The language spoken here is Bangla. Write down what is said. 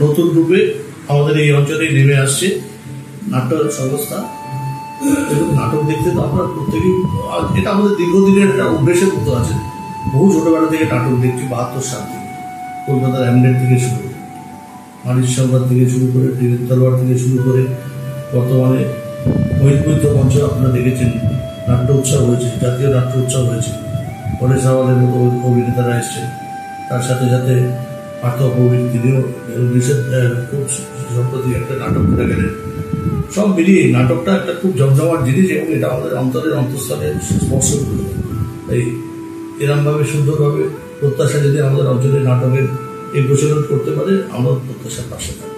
নতুন রূপে আমাদের এই অঞ্চলে নেমে আসছে নাট্য সংস্থা। এবং নাটক দেখতে তো আমরা প্রত্যেকেই, এটা আমাদের দীর্ঘদিনের একটা অভ্যেসের মতো আছে। বহু ছোটবেলা থেকে নাটক দেখছি, 72 সাল থেকে। কলকাতার অ্যামলেট থেকে শুরু করে, বাণিজ্য সংবাদ থেকে শুরু করে, ডিরের দরবার থেকে শুরু করে, বর্তমানে ঐতিহ্য মঞ্চ আপনারা দেখেছেন, নাট্য উৎসব হয়েছে, জাতীয় নাট্য উৎসব হয়েছে, পরেশ রাওয়ালের মতো অভিনেতারা এসছে। তার সাথে সাথে পার্থ কৌভিদ, তিনিও খুব সম্প্রতি একটা নাটক করে গেলেন। সব মিলিয়ে নাটকটা একটা খুব জমজমাট জিনিস এবং এটা আমাদের অন্তরের অন্তঃস্থলে স্পর্শ করে। তাই এরমভাবে সুন্দরভাবে প্রত্যাশা যদি আমাদের অঞ্চলের নাটকের এই প্রচলন করতে পারে, আমরা প্রত্যাশার পাশে থাকি।